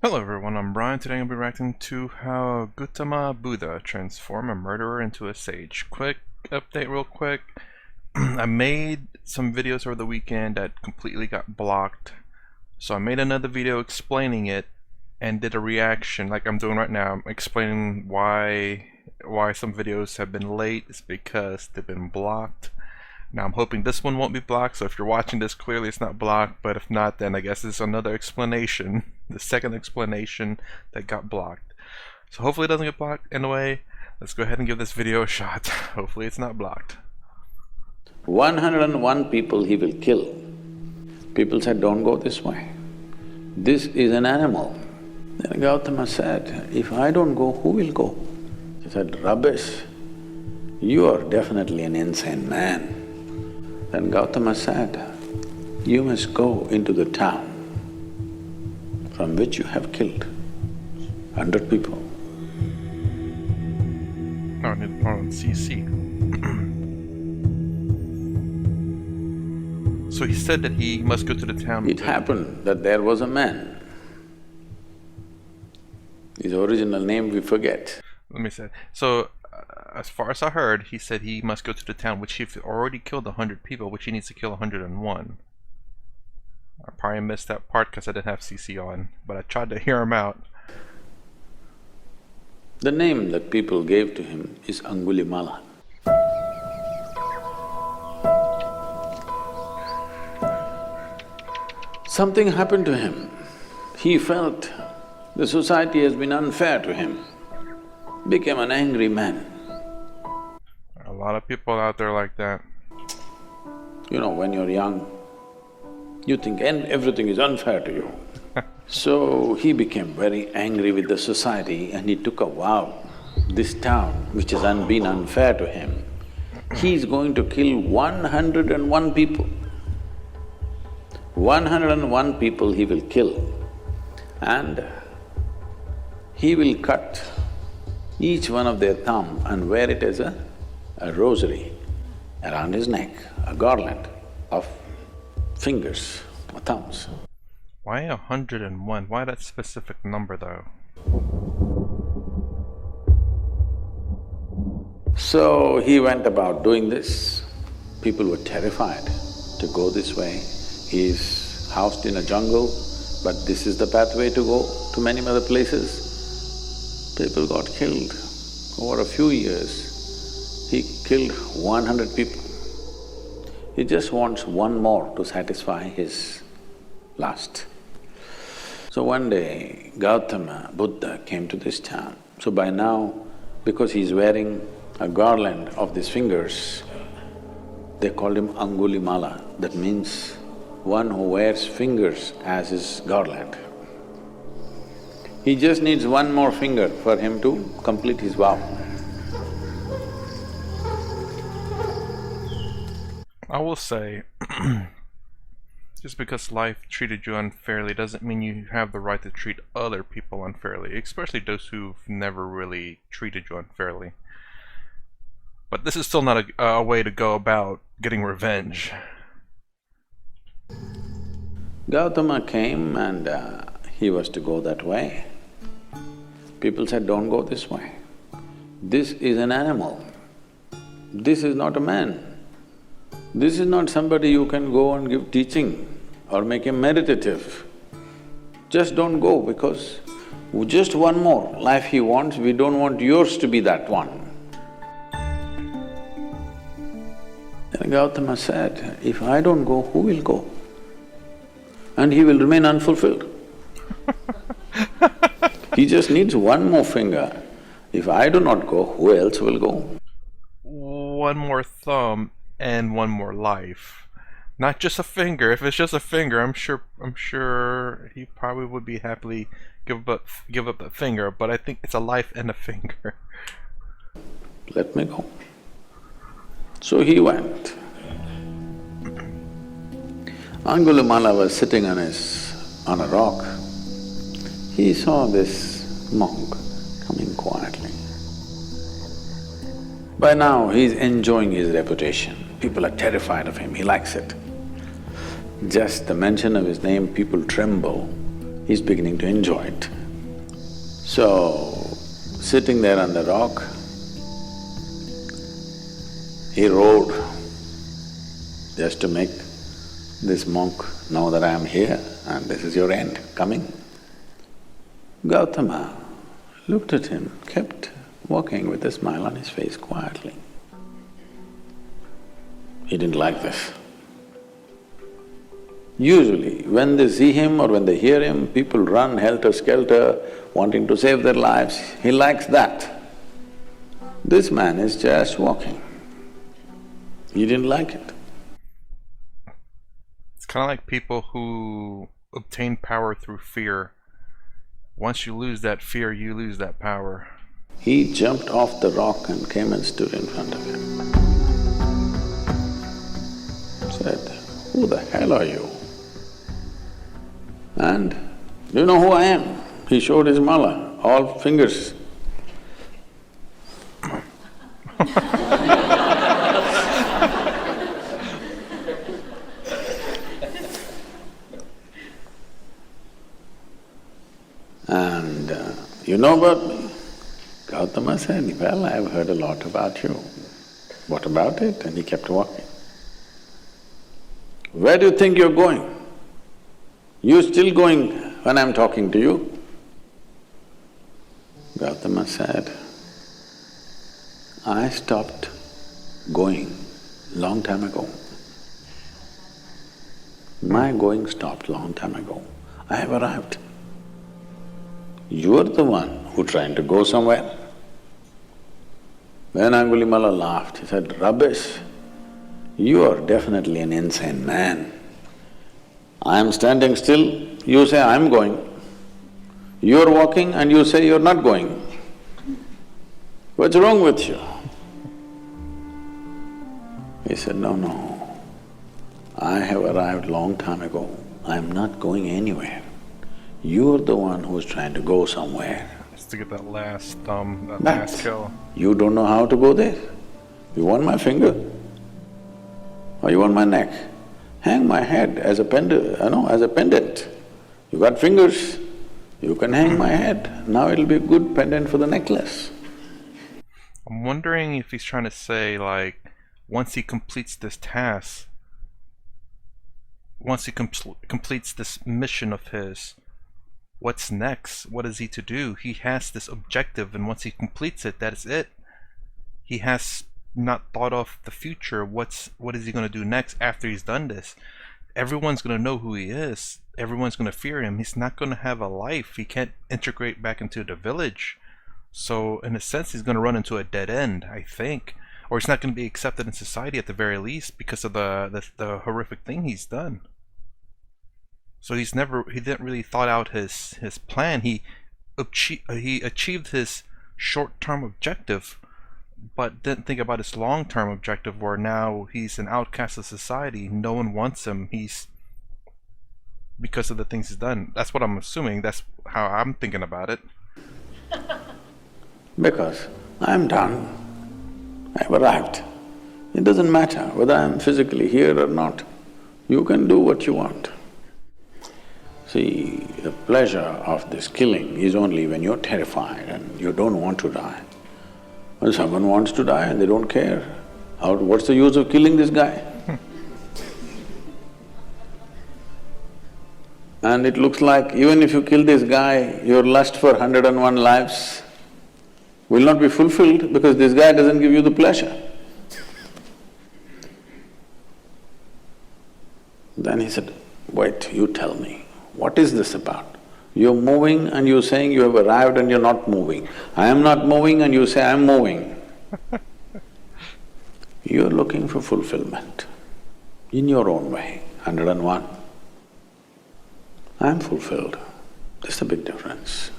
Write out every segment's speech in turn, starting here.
Hello everyone, I'm Brian. Today I'll be reacting to how Gautama Buddha transformed a murderer into a sage. Quick update real quick. I made some videos over the weekend that completely got blocked. So I made another video explaining it and did a reaction like I'm doing right now. I'm explaining why some videos have been late. It's because they've been blocked. Now I'm hoping this one won't be blocked, so if you're watching this, clearly it's not blocked, but if not, then I guess it's another explanation, the second explanation that got blocked. So hopefully it doesn't get blocked. Anyway, let's go ahead and give this video a shot. Hopefully it's not blocked. 101 people he will kill. People said, don't go this way. This is an animal. Then Gautama said, if I don't go, who will go? He said, rubbish, you are definitely an insane man. Then Gautama said, you must go into the town from which you have killed 100 people. Oh, I need to on CC. So he said that he must go to the town. It happened that there was a man. His original name we forget. Let me say. So, as far as I heard, he said he must go to the town, which he already killed 100 people, which he needs to kill 101. I probably missed that part because I didn't have CC on, but I tried to hear him out. The name that people gave to him is Angulimala. Something happened to him. He felt the society has been unfair to him, became an angry man. A lot of people out there like that. You know, when you're young, you think everything is unfair to you. So he became very angry with the society and he took a vow, this town which has been unfair to him, he's going to kill 101 people. 101 people he will kill and he will cut each one of their thumb and wear it as a rosary around his neck, a garland of fingers or thumbs. Why 101? Why that specific number though? So he went about doing this. People were terrified to go this way. He's housed in a jungle, but this is the pathway to go to many other places. People got killed. Over a few years, he killed 100 people. He just wants one more to satisfy his lust. So one day, Gautama Buddha came to this town. So by now, because he's wearing a garland of these fingers, they called him Angulimala. That means one who wears fingers as his garland. He just needs one more finger for him to complete his vow. I will say, just because life treated you unfairly doesn't mean you have the right to treat other people unfairly, especially those who've never really treated you unfairly. But this is still not a way to go about getting revenge. Gautama came and he was to go that way. People said, don't go this way. This is an animal. This is not a man. This is not somebody you can go and give teaching or make him meditative. Just don't go because just one more life he wants, we don't want yours to be that one. Then Gautama said, if I don't go, who will go? And he will remain unfulfilled. He just needs one more finger. If I do not go, who else will go? One more thumb and one more life. Not just a finger. If it's just a finger, I'm sure he probably would be happily give up that finger, but I think it's a life and a finger. Let me go. So he went. Angulimala was sitting on a rock. He saw this monk coming quietly. By now, he's enjoying his reputation. People are terrified of him, he likes it. Just the mention of his name, people tremble. he's beginning to enjoy it. So, sitting there on the rock, he roared just to make this monk know that I am here and this is your end coming. Gautama looked at him, kept walking with a smile on his face quietly. He didn't like this. Usually, when they see him or when they hear him, people run helter-skelter, wanting to save their lives. He likes that. This man is just walking. He didn't like it. It's kind of like people who obtain power through fear. Once you lose that fear, you lose that power. He jumped off the rock and came and stood in front of him. Said, "Who the hell are you?" And, "Do you know who I am?" He showed his mala, all fingers. And, "You know about me?" Gautama said, "Well, I've heard a lot about you." "What about it?" And he kept walking. "Where do you think you're going? You're still going when I'm talking to you?" Gautama said, "I stopped going long time ago. My going stopped long time ago. I have arrived. You're the one who trying to go somewhere." When Angulimala laughed, he said, "Rubbish, you are definitely an insane man. I am standing still, you say I'm going. You're walking and you say you're not going. What's wrong with you?" He said, "No, no, I have arrived long time ago. I'm not going anywhere. You're the one who's trying to go somewhere. Just to get that last that But last kill. you don't know how to go there. You want my finger? Or you want my neck? Hang my head as a as a pendant. You got fingers, you can hang my head. Now it'll be a good pendant for the necklace." I'm wondering if he's trying to say, like, once he completes this task, once he completes this mission of his, what's next? What is he to do? He has this objective, and once he completes it, that is it. He has not thought of the future. What is he going to do next after he's done this? Everyone's going to know who he is. Everyone's going to fear him. He's not going to have a life. He can't integrate back into the village. So in a sense, he's going to run into a dead end, I think. Or he's not going to be accepted in society at the very least because of the horrific thing he's done. So he didn't really thought out his plan. He achieved his short-term objective, but didn't think about his long-term objective, where now he's an outcast of society. No one wants him. Because of the things he's done. That's what I'm assuming. That's how I'm thinking about it. Because I'm done. I've arrived. It doesn't matter whether I'm physically here or not. You can do what you want. See, the pleasure of this killing is only when you're terrified and you don't want to die. When someone wants to die and they don't care, what's the use of killing this guy? And it looks like even if you kill this guy, your lust for 101 lives will not be fulfilled because this guy doesn't give you the pleasure. Then he said, "Wait, you tell me, what is this about? You're moving and you're saying you have arrived and you're not moving. I am not moving and you say I'm moving." You're looking for fulfillment in your own way, 101. I'm fulfilled. There's a big difference.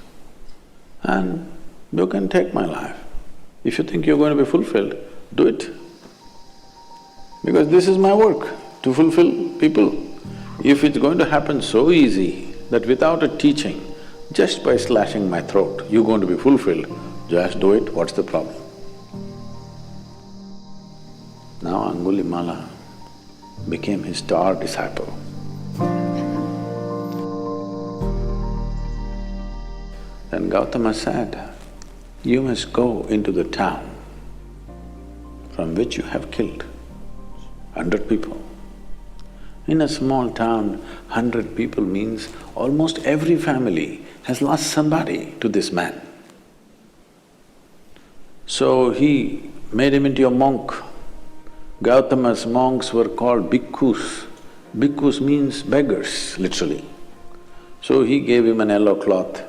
And you can take my life. If you think you're going to be fulfilled, do it. Because this is my work, to fulfill people. If it's going to happen so easy that without a teaching, just by slashing my throat, you're going to be fulfilled, just do it, what's the problem? Now Angulimala became his star disciple. Then Gautama said, you must go into the town from which you have killed 100 people. In a small town, 100 people means almost every family has lost somebody to this man. So he made him into a monk. Gautama's monks were called bhikkhus. Bhikkhus means beggars, literally. So he gave him an yellow cloth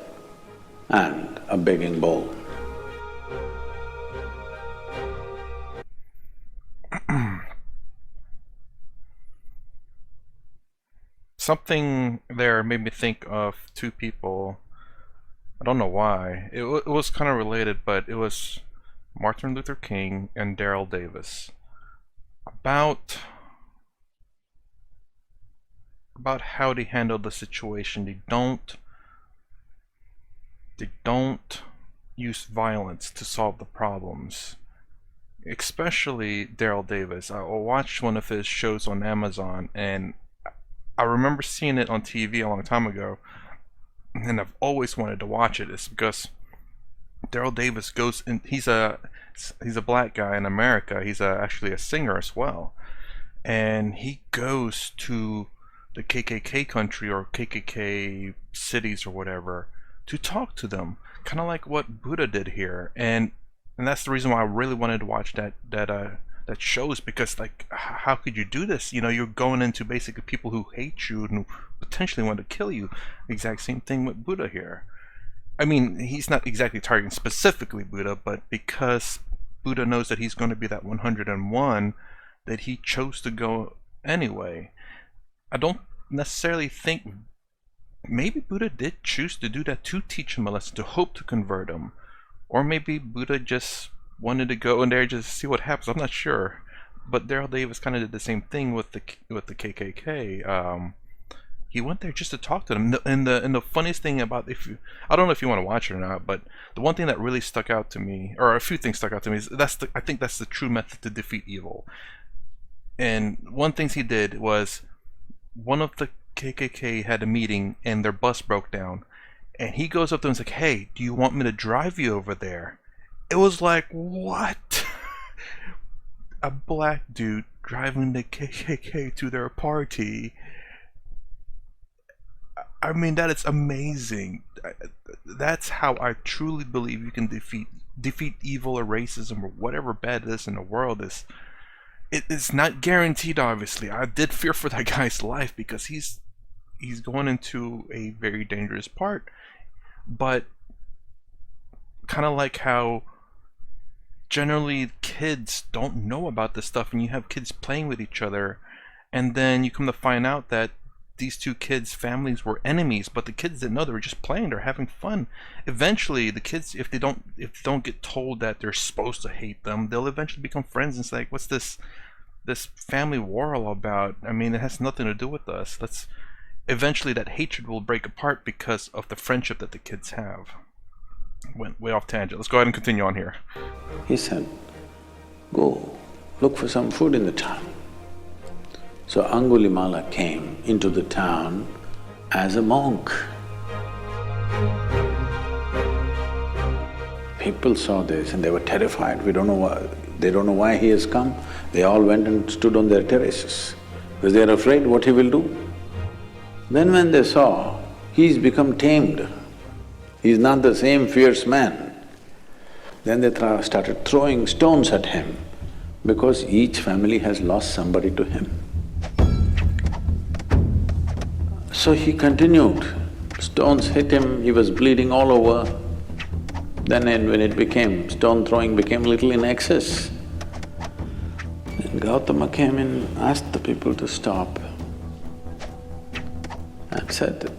and a begging bowl. Something there made me think of two people. I don't know why. It was kind of related, but it was Martin Luther King and Daryl Davis. About how they handled the situation. They don't use violence to solve the problems. Especially Daryl Davis. I watched one of his shows on Amazon, and I remember seeing it on TV a long time ago, and I've always wanted to watch it. It's because Daryl Davis goes in. He's a black guy in America. He's actually a singer as well, and he goes to the KKK country or KKK cities or whatever to talk to them, kind of like what Buddha did here. And that's the reason why I really wanted to watch that show, is because, like, how could you do this? You know, you're going into basically people who hate you and who potentially want to kill you. Exact same thing with Buddha here. I mean, he's not exactly targeting specifically Buddha, but because Buddha knows that he's going to be that 101, that he chose to go anyway. I don't necessarily think, maybe Buddha did choose to do that to teach him a lesson, to hope to convert him. Or maybe Buddha just wanted to go in there just to see what happens. I'm not sure. But Daryl Davis kind of did the same thing with the KKK. He went there just to talk to them. And the funniest thing about, I don't know if you want to watch it or not, but the one thing that really stuck out to me, or a few things stuck out to me, is I think that's the true method to defeat evil. And one thing he did was, one of the KKK had a meeting and their bus broke down. And he goes up to them and is like, hey, do you want me to drive you over there? It was like, what? A black dude driving the KKK to their party. I mean, that is amazing. That's how I truly believe you can defeat evil or racism or whatever bad it is in the world. It's not guaranteed, obviously. I did fear for that guy's life because he's going into a very dangerous part. But kind of like how generally kids don't know about this stuff, and you have kids playing with each other, and then you come to find out that these two kids' families were enemies, but the kids didn't know. They were just playing, they're having fun. Eventually the kids, if they don't get told that they're supposed to hate them, they'll eventually become friends and say, like, what's this family war all about? I mean, it has nothing to do with us. Eventually that hatred will break apart because of the friendship that the kids have. Went way off tangent. Let's go ahead and continue on here. He said, go look for some food in the town. So Angulimala came into the town as a monk. People saw this and they were terrified. They don't know why he has come. They all went and stood on their terraces because they are afraid what he will do. Then when they saw he's become tamed, he's not the same fierce man, then they started throwing stones at him because each family has lost somebody to him. So he continued. Stones hit him, he was bleeding all over. Then when it became, stone throwing became little in excess. Then Gautama came in, asked the people to stop and said,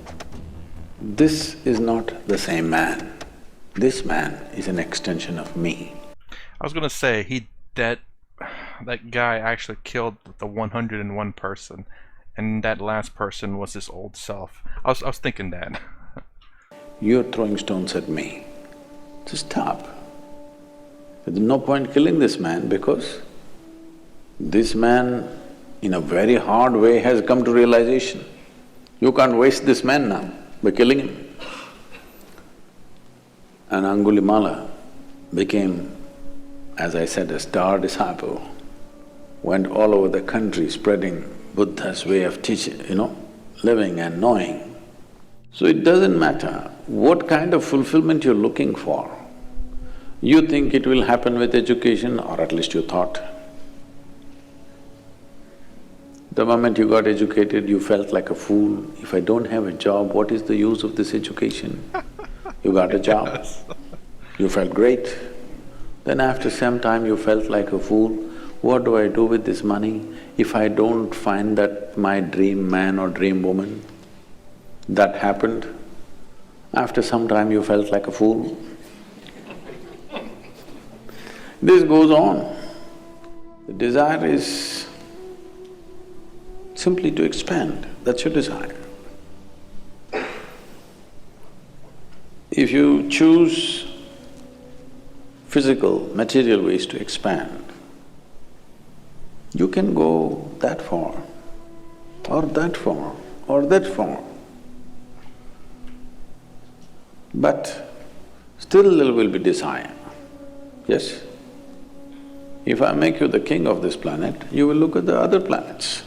this is not the same man. This man is an extension of me. I was gonna say, that guy actually killed the 101 person, and that last person was his old self. I was thinking that. You're throwing stones at me. Just stop. There's no point killing this man because this man, in a very hard way, has come to realization. You can't waste this man now by killing him. And Angulimala became, as I said, a star disciple, went all over the country spreading Buddha's way of teaching, living and knowing. So it doesn't matter what kind of fulfillment you're looking for. You think it will happen with education, or at least you thought. The moment you got educated, you felt like a fool. If I don't have a job, what is the use of this education? You got a job, you felt great. Then after some time you felt like a fool. What do I do with this money if I don't find that my dream man or dream woman? That happened. After some time you felt like a fool. This goes on. The desire is simply to expand, that's your desire. If you choose physical, material ways to expand, you can go that far, or that far, or that far. But still there will be desire, yes? If I make you the king of this planet, you will look at the other planets.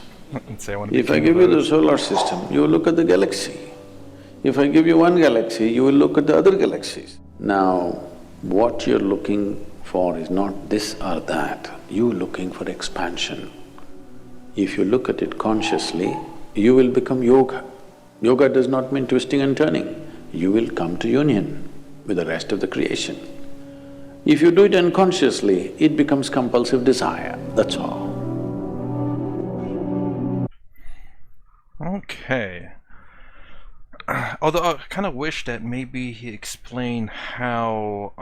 If I give you the solar system, you will look at the galaxy. If I give you one galaxy, you will look at the other galaxies. Now, what you're looking for is not this or that, you're looking for expansion. If you look at it consciously, you will become yoga. Yoga does not mean twisting and turning. You will come to union with the rest of the creation. If you do it unconsciously, it becomes compulsive desire, that's all. Okay. Although I kind of wish that maybe he explained how,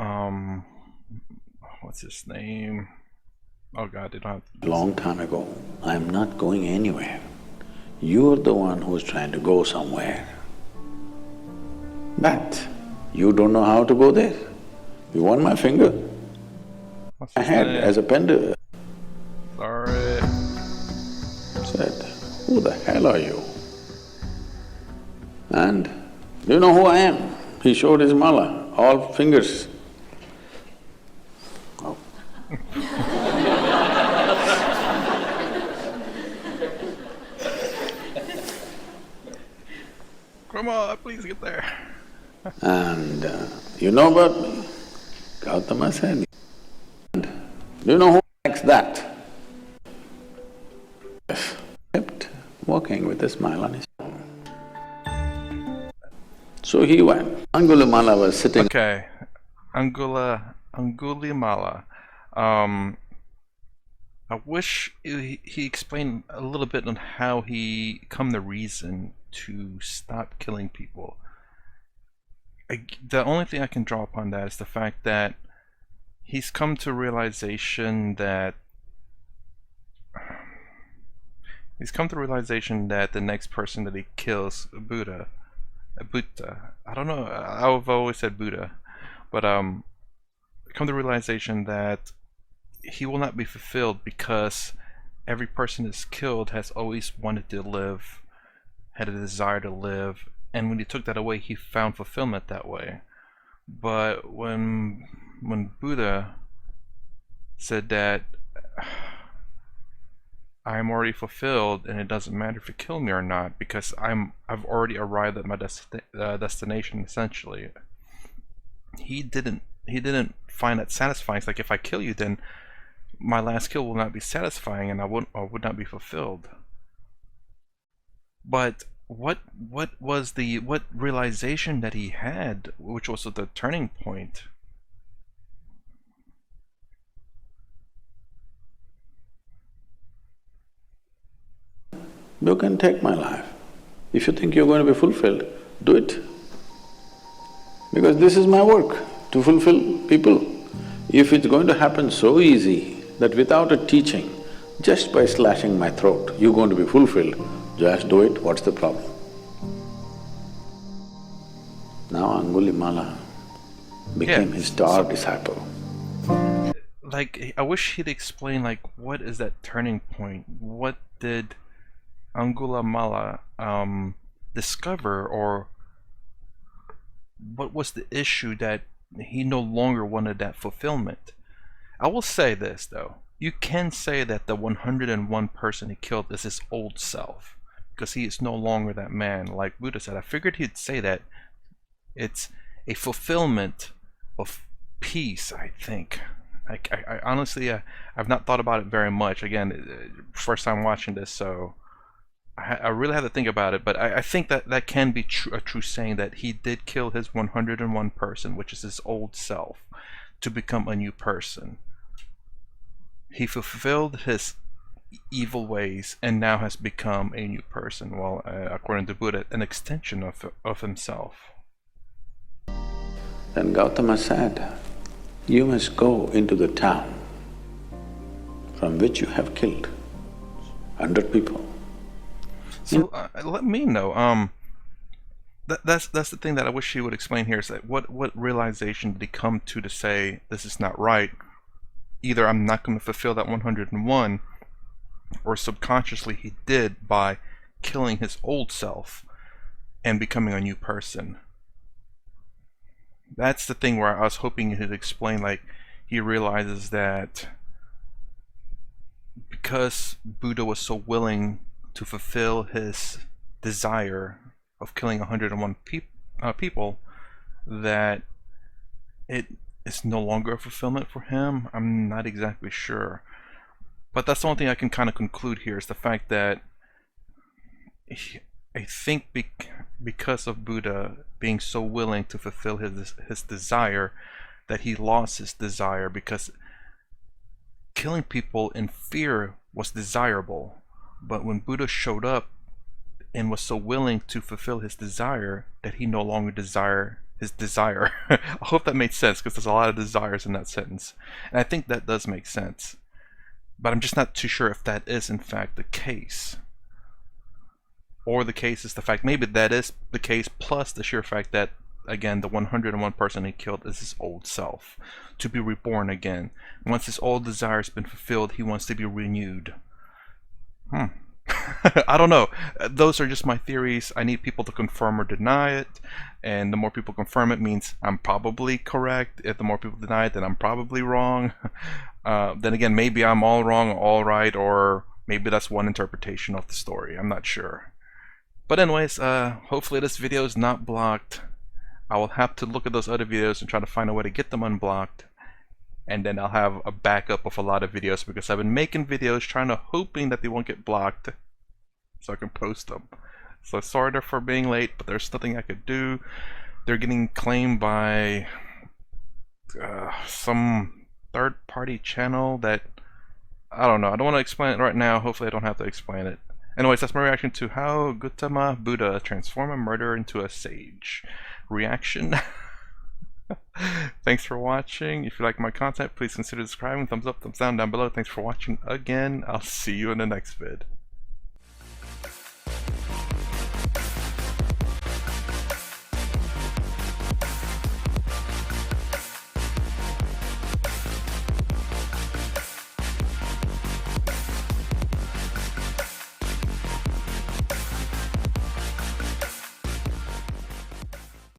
what's his name? Oh God, they don't have… Long time ago, I'm not going anywhere. You're the one who's trying to go somewhere. But you don't know how to go there. You want my finger? What's My his head name? as a pendant. Sorry. Said, who the hell are you? And, do you know who I am? He showed his mala, all fingers. Oh. Come on, please get there. And you know about me? Gautama said. And do you know who likes that? Yes. Kept walking with a smile on his face. So he went. Angulimala was sitting… Okay, Angulimala. I wish he explained a little bit on how he come to reason to stop killing people. The only thing I can draw upon that is the fact that he's come to realization that the next person that he kills, Buddha, I don't know, I've always said Buddha, but come to the realization that he will not be fulfilled because every person that's killed has always wanted to live, had a desire to live, and when he took that away, he found fulfillment that way. But when Buddha said that I'm already fulfilled and it doesn't matter if you kill me or not because I've already arrived at my destination essentially. He didn't find that satisfying. It's like if I kill you, then my last kill will not be satisfying and I would not be fulfilled. But what realization that he had, which was the turning point? You can take my life. If you think you're going to be fulfilled, do it. Because this is my work, to fulfill people. If it's going to happen so easy that without a teaching, just by slashing my throat, you're going to be fulfilled, just do it, what's the problem? Now Angulimala became his star disciple. Like, I wish he'd explain, like, what is that turning point? What did Angulimala discover, or what was the issue that he no longer wanted that fulfillment. I will say this though, you can say that the 101 person he killed is his old self, because he is no longer that man. Like Buddha said, I figured he'd say that it's a fulfillment of peace, I think. I honestly, I've not thought about it very much. Again, first time watching this, so I really had to think about it. But I think that that can be a true saying, that he did kill his 101 person, which is his old self, to become a new person. He fulfilled his evil ways and now has become a new person. Well, according to Buddha, an extension of himself. Then Gautama said, you must go into the town from which you have killed 100 people. So let me know. That's the thing that I wish he would explain here, is that what realization did he come to say this is not right? Either I'm not going to fulfill that 101, or subconsciously he did by killing his old self and becoming a new person. That's the thing where I was hoping he'd explain, like he realizes that because Buddha was so willing to fulfill his desire of killing 101 people, that it is no longer a fulfillment for him. I'm not exactly sure. But that's the only thing I can kind of conclude here, is the fact that I think because of Buddha being so willing to fulfill his desire, that he lost his desire, because killing people in fear was desirable. But when Buddha showed up and was so willing to fulfill his desire, that he no longer desired his desire. I hope that made sense, because there's a lot of desires in that sentence. And I think that does make sense. But I'm just not too sure if that is in fact the case. Or the case is the fact, maybe that is the case, plus the sheer fact that, again, the 101 person he killed is his old self, to be reborn again. Once his old desire has been fulfilled, he wants to be renewed. I don't know. Those are just my theories. I need people to confirm or deny it, and the more people confirm it means I'm probably correct. If the more people deny it, then I'm probably wrong. Then again, maybe I'm all wrong, all right, or maybe that's one interpretation of the story. I'm not sure. But anyways, hopefully this video is not blocked. I will have to look at those other videos and try to find a way to get them unblocked. And then I'll have a backup of a lot of videos, because I've been making videos hoping that they won't get blocked so I can post them. So sorry for being late, but there's nothing I could do. They're getting claimed by some third-party channel that, I don't know. I don't want to explain it right now. Hopefully I don't have to explain it. Anyways, that's my reaction to how Gautama Buddha transformed a murderer into a sage. Reaction? Thanks for watching. If you like my content, please consider subscribing. Thumbs up, thumbs down below. Thanks for watching again. I'll see you in the next vid.